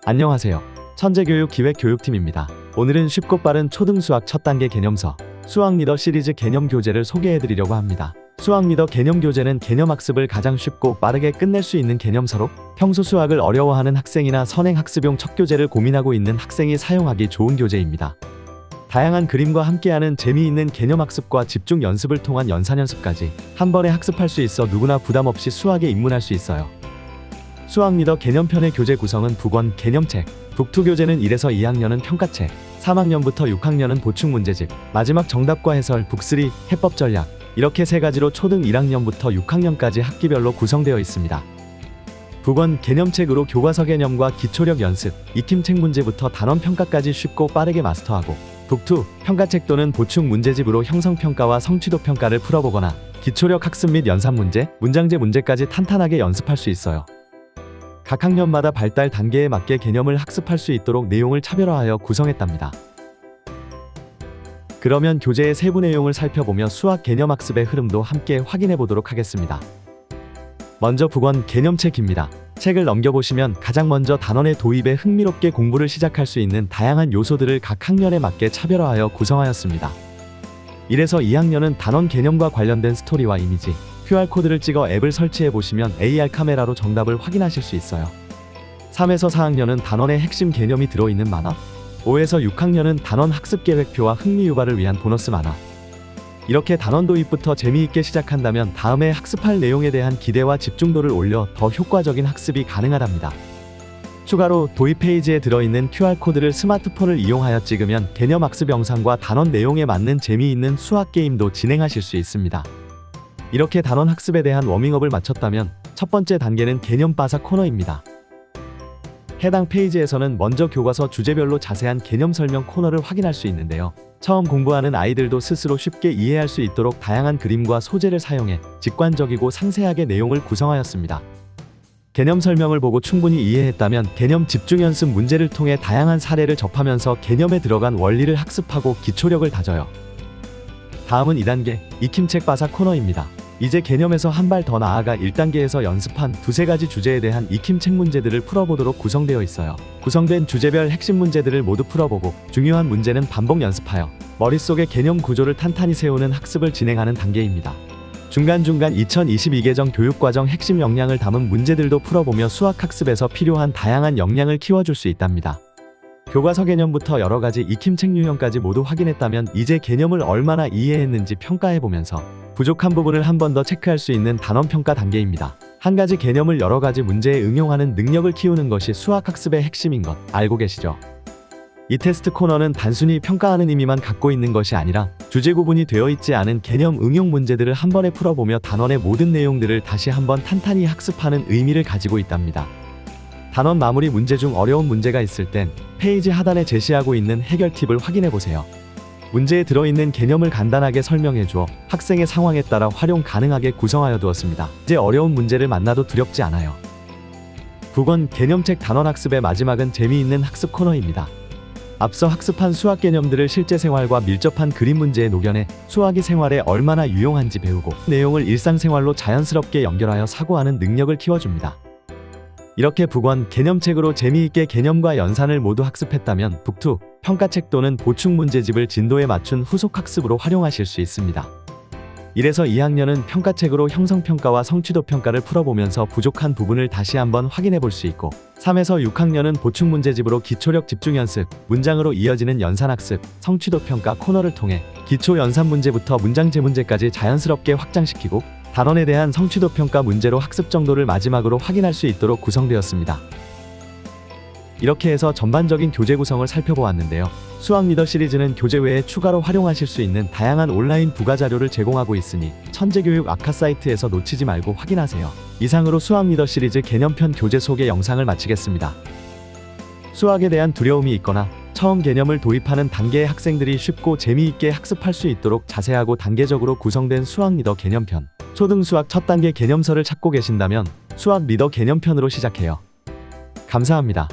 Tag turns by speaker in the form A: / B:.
A: 안녕하세요. 천재교육기획교육팀입니다. 오늘은 쉽고 빠른 초등수학 첫 단계 개념서 수학 리더 시리즈 개념 교재를 소개해드리려고 합니다. 수학 리더 개념 교재는 개념 학습을 가장 쉽고 빠르게 끝낼 수 있는 개념서로 평소 수학을 어려워하는 학생이나 선행 학습용 첫 교재를 고민하고 있는 학생이 사용하기 좋은 교재입니다. 다양한 그림과 함께하는 재미있는 개념 학습과 집중 연습을 통한 연산 연습까지 한 번에 학습할 수 있어 누구나 부담 없이 수학에 입문할 수 있어요. 수학 리더 개념편의 교재 구성은 북1 개념책, 북2 교재는 1에서 2학년은 평가책, 3학년부터 6학년은 보충 문제집, 마지막 정답과 해설 북3 해법 전략, 이렇게 세 가지로 초등 1학년부터 6학년까지 학기별로 구성되어 있습니다. 북1 개념책으로 교과서 개념과 기초력 연습, 익힘책 문제부터 단원 평가까지 쉽고 빠르게 마스터하고, 북2 평가책 또는 보충 문제집으로 형성평가와 성취도 평가를 풀어보거나 기초력 학습 및 연산 문제, 문장제 문제까지 탄탄하게 연습할 수 있어요. 각 학년마다 발달 단계에 맞게 개념을 학습할 수 있도록 내용을 차별화하여 구성했답니다. 그러면 교재의 세부 내용을 살펴보며 수학 개념 학습의 흐름도 함께 확인해 보도록 하겠습니다. 먼저 북1 개념책입니다. 책을 넘겨보시면 가장 먼저 단원의 도입에 흥미롭게 공부를 시작할 수 있는 다양한 요소들을 각 학년에 맞게 차별화하여 구성하였습니다. 1에서 2학년은 단원 개념과 관련된 스토리와 이미지, QR코드를 찍어 앱을 설치해보시면 AR 카메라로 정답을 확인하실 수 있어요. 3에서 4학년은 단원의 핵심 개념이 들어있는 만화, 5에서 6학년은 단원 학습계획표와 흥미 유발을 위한 보너스 만화. 이렇게 단원 도입부터 재미있게 시작한다면 다음에 학습할 내용에 대한 기대와 집중도를 올려 더 효과적인 학습이 가능하답니다. 추가로 도입 페이지에 들어있는 QR코드를 스마트폰을 이용하여 찍으면 개념 학습 영상과 단원 내용에 맞는 재미있는 수학 게임도 진행하실 수 있습니다. 이렇게 단원 학습에 대한 워밍업을 마쳤다면 첫 번째 단계는 개념 바사 코너입니다. 해당 페이지에서는 먼저 교과서 주제별로 자세한 개념 설명 코너를 확인할 수 있는데요. 처음 공부하는 아이들도 스스로 쉽게 이해할 수 있도록 다양한 그림과 소재를 사용해 직관적이고 상세하게 내용을 구성하였습니다. 개념 설명을 보고 충분히 이해했다면 개념 집중 연습 문제를 통해 다양한 사례를 접하면서 개념에 들어간 원리를 학습하고 기초력을 다져요. 다음은 2단계 익힘책 바사 코너입니다. 이제 개념에서 한 발 더 나아가 1단계에서 연습한 두세 가지 주제에 대한 익힘책 문제들을 풀어보도록 구성되어 있어요. 구성된 주제별 핵심 문제들을 모두 풀어보고 중요한 문제는 반복 연습하여 머릿속에 개념 구조를 탄탄히 세우는 학습을 진행하는 단계입니다. 중간중간 2022개정 교육과정 핵심 역량을 담은 문제들도 풀어보며 수학학습에서 필요한 다양한 역량을 키워줄 수 있답니다. 교과서 개념부터 여러가지 익힘책 유형까지 모두 확인했다면 이제 개념을 얼마나 이해했는지 평가해보면서 부족한 부분을 한 번 더 체크할 수 있는 단원 평가 단계입니다. 한 가지 개념을 여러 가지 문제에 응용하는 능력을 키우는 것이 수학학습의 핵심인 것 알고 계시죠? 이 테스트 코너는 단순히 평가하는 의미만 갖고 있는 것이 아니라 주제 구분이 되어 있지 않은 개념 응용 문제들을 한 번에 풀어보며 단원의 모든 내용들을 다시 한번 탄탄히 학습하는 의미를 가지고 있답니다. 단원 마무리 문제 중 어려운 문제가 있을 땐 페이지 하단에 제시하고 있는 해결 팁을 확인해보세요. 문제에 들어있는 개념을 간단하게 설명해주어 학생의 상황에 따라 활용 가능하게 구성하여 두었습니다. 이제 어려운 문제를 만나도 두렵지 않아요. 북1 개념책 단원 학습의 마지막은 재미있는 학습 코너입니다. 앞서 학습한 수학 개념들을 실제 생활과 밀접한 그림 문제에 녹여내 수학이 생활에 얼마나 유용한지 배우고 내용을 일상생활로 자연스럽게 연결하여 사고하는 능력을 키워줍니다. 이렇게 북1 개념책으로 재미있게 개념과 연산을 모두 학습했다면 북2 평가책 또는 보충 문제집을 진도에 맞춘 후속 학습으로 활용하실 수 있습니다. 1에서 2학년은 평가책으로 형성평가와 성취도 평가를 풀어보면서 부족한 부분을 다시 한번 확인해 볼 수 있고 3에서 6학년은 보충 문제집으로 기초력 집중 연습, 문장으로 이어지는 연산학습, 성취도 평가 코너를 통해 기초 연산 문제부터 문장제 문제까지 자연스럽게 확장시키고 단원에 대한 성취도 평가 문제로 학습 정도를 마지막으로 확인할 수 있도록 구성되었습니다. 이렇게 해서 전반적인 교재 구성을 살펴보았는데요. 수학 리더 시리즈는 교재 외에 추가로 활용하실 수 있는 다양한 온라인 부가 자료를 제공하고 있으니 천재교육 아카 사이트에서 놓치지 말고 확인하세요. 이상으로 수학 리더 시리즈 개념편 교재 소개 영상을 마치겠습니다. 수학에 대한 두려움이 있거나 처음 개념을 도입하는 단계의 학생들이 쉽고 재미있게 학습할 수 있도록 자세하고 단계적으로 구성된 수학 리더 개념편, 초등수학 첫 단계 개념서를 찾고 계신다면 수학 리더 개념편으로 시작해요. 감사합니다.